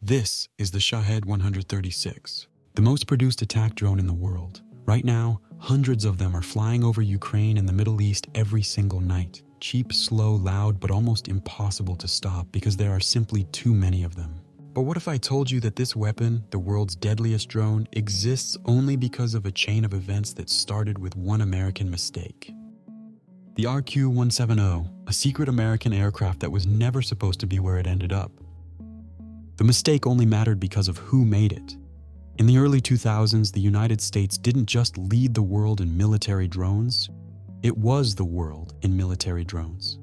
This is the Shahed 136, the most produced attack drone in the world. Right now, hundreds of them are flying over Ukraine and the Middle East every single night. Cheap, slow, loud, but almost impossible to stop because there are simply too many of them. But what if I told you that this weapon, the world's deadliest drone, exists only because of a chain of events that started with one American mistake? The RQ-170, a secret American aircraft that was never supposed to be where it ended up. The mistake only mattered because of who made it. In the early 2000s, the United States didn't just lead the world in military drones, it was the world in military drones.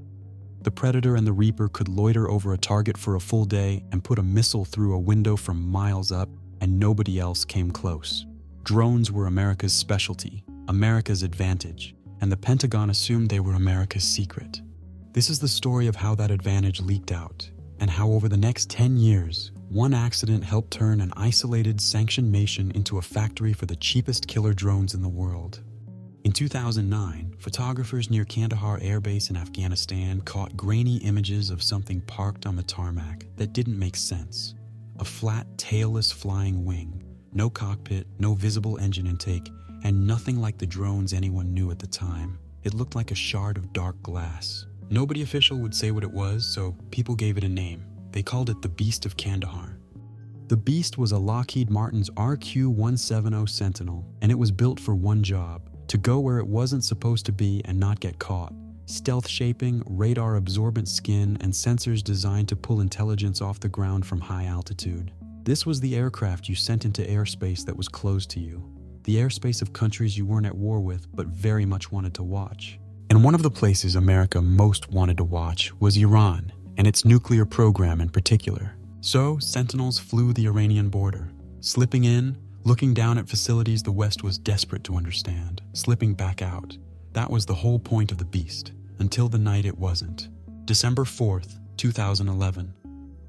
The Predator and the Reaper could loiter over a target for a full day and put a missile through a window from miles up, and nobody else came close. Drones were America's specialty, America's advantage, and the Pentagon assumed they were America's secret. This is the story of how that advantage leaked out, and how over the next 10 years, one accident helped turn an isolated, sanctioned nation into a factory for the cheapest killer drones in the world. In 2009, photographers near Kandahar Air Base in Afghanistan caught grainy images of something parked on the tarmac that didn't make sense. A flat, tailless flying wing, no cockpit, no visible engine intake, and nothing like the drones anyone knew at the time. It looked like a shard of dark glass. Nobody official would say what it was, so people gave it a name. They called it the Beast of Kandahar. The Beast was a Lockheed Martin's RQ-170 Sentinel, and it was built for one job: to go where it wasn't supposed to be and not get caught. Stealth shaping, radar-absorbent skin, and sensors designed to pull intelligence off the ground from high altitude. This was the aircraft you sent into airspace that was closed to you. The airspace of countries you weren't at war with, but very much wanted to watch. And one of the places America most wanted to watch was Iran, and its nuclear program in particular. So, Sentinels flew the Iranian border, slipping in, looking down at facilities the West was desperate to understand, slipping back out. That was the whole point of the Beast, until the night it wasn't. December 4th, 2011.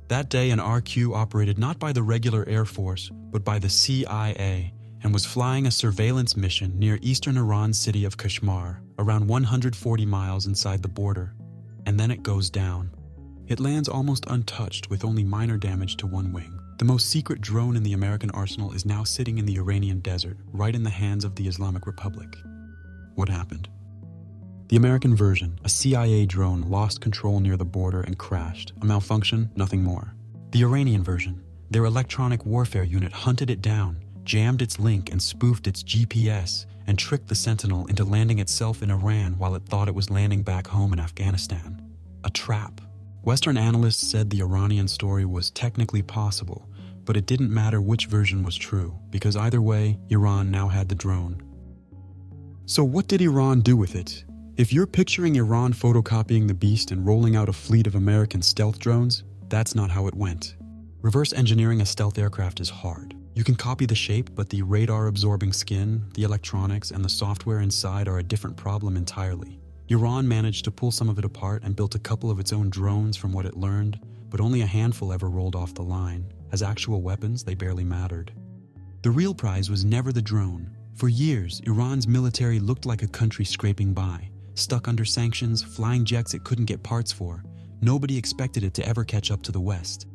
That day, an RQ operated not by the regular Air Force, but by the CIA, and was flying a surveillance mission near eastern Iran's city of Kashmir, around 140 miles inside the border. And then it goes down. It lands almost untouched with only minor damage to one wing. The most secret drone in the American arsenal is now sitting in the Iranian desert, right in the hands of the Islamic Republic. What happened? The American version, a CIA drone, lost control near the border and crashed. A malfunction, nothing more. The Iranian version, their electronic warfare unit hunted it down, jammed its link and spoofed its GPS, and tricked the Sentinel into landing itself in Iran while it thought it was landing back home in Afghanistan. A trap. Western analysts said the Iranian story was technically possible, but it didn't matter which version was true, because either way, Iran now had the drone. So what did Iran do with it? If you're picturing Iran photocopying the Beast and rolling out a fleet of American stealth drones, that's not how it went. Reverse engineering a stealth aircraft is hard. You can copy the shape, but the radar-absorbing skin, the electronics, and the software inside are a different problem entirely. Iran managed to pull some of it apart and built a couple of its own drones from what it learned, but only a handful ever rolled off the line. As actual weapons, they barely mattered. The real prize was never the drone. For years, Iran's military looked like a country scraping by, stuck under sanctions, flying jets it couldn't get parts for. Nobody expected it to ever catch up to the West.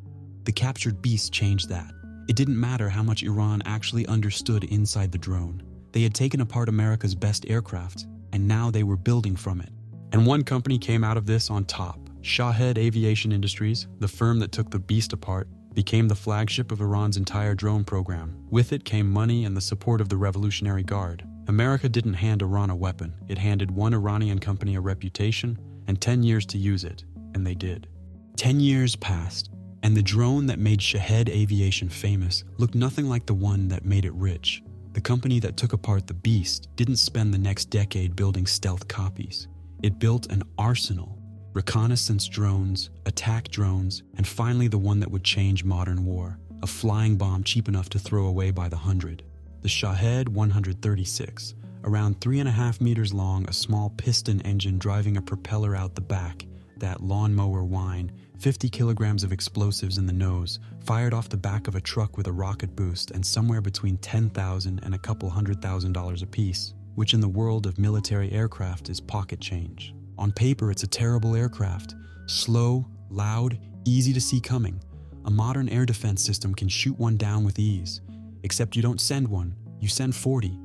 The captured Beast changed that. It didn't matter how much Iran actually understood inside the drone. They had taken apart America's best aircraft, and now they were building from it. And one company came out of this on top. Shahed Aviation Industries, the firm that took the Beast apart, became the flagship of Iran's entire drone program. With it came money and the support of the Revolutionary Guard. America didn't hand Iran a weapon. It handed one Iranian company a reputation and 10 years to use it, and they did. 10 years passed, and the drone that made Shahed Aviation famous looked nothing like the one that made it rich. The company that took apart the Beast didn't spend the next decade building stealth copies. It built an arsenal: reconnaissance drones, attack drones, and finally the one that would change modern war, a flying bomb cheap enough to throw away by the hundred. The Shahed 136, around 3.5 meters long, a small piston engine driving a propeller out the back, that lawnmower whine, 50 kilograms of explosives in the nose, fired off the back of a truck with a rocket boost, and somewhere between $10,000 and a couple $100,000 apiece, which in the world of military aircraft is pocket change. On paper, it's a terrible aircraft. Slow, loud, easy to see coming. A modern air defense system can shoot one down with ease, except you don't send one, you send 40.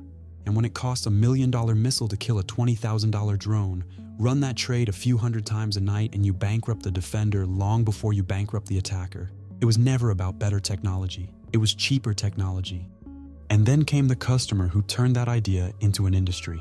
And when it costs $1 million missile to kill a $20,000 drone, run that trade a few hundred times a night and you bankrupt the defender long before you bankrupt the attacker. It was never about better technology. It was cheaper technology. And then came the customer who turned that idea into an industry.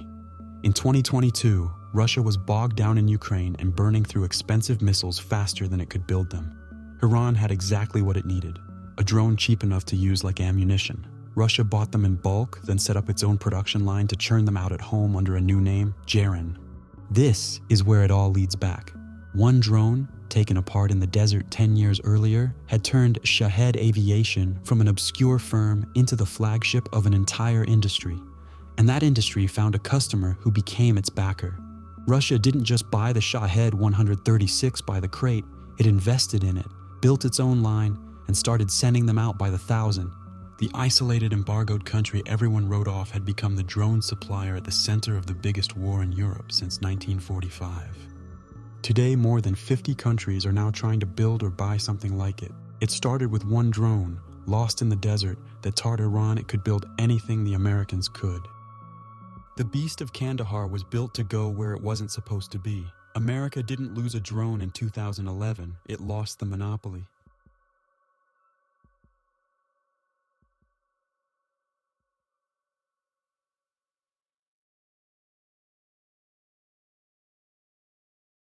In 2022, Russia was bogged down in Ukraine and burning through expensive missiles faster than it could build them. Iran had exactly what it needed, a drone cheap enough to use like ammunition. Russia bought them in bulk, then set up its own production line to churn them out at home under a new name, Jaren. This is where it all leads back. One drone, taken apart in the desert 10 years earlier, had turned Shahed Aviation from an obscure firm into the flagship of an entire industry. And that industry found a customer who became its backer. Russia didn't just buy the Shahed 136 by the crate, it invested in it, built its own line, and started sending them out by the thousand. The isolated, embargoed country everyone wrote off had become the drone supplier at the center of the biggest war in Europe since 1945. Today, more than 50 countries are now trying to build or buy something like it. It started with one drone, lost in the desert, that taught Iran it could build anything the Americans could. The Beast of Kandahar was built to go where it wasn't supposed to be. America didn't lose a drone in 2011, it lost the monopoly.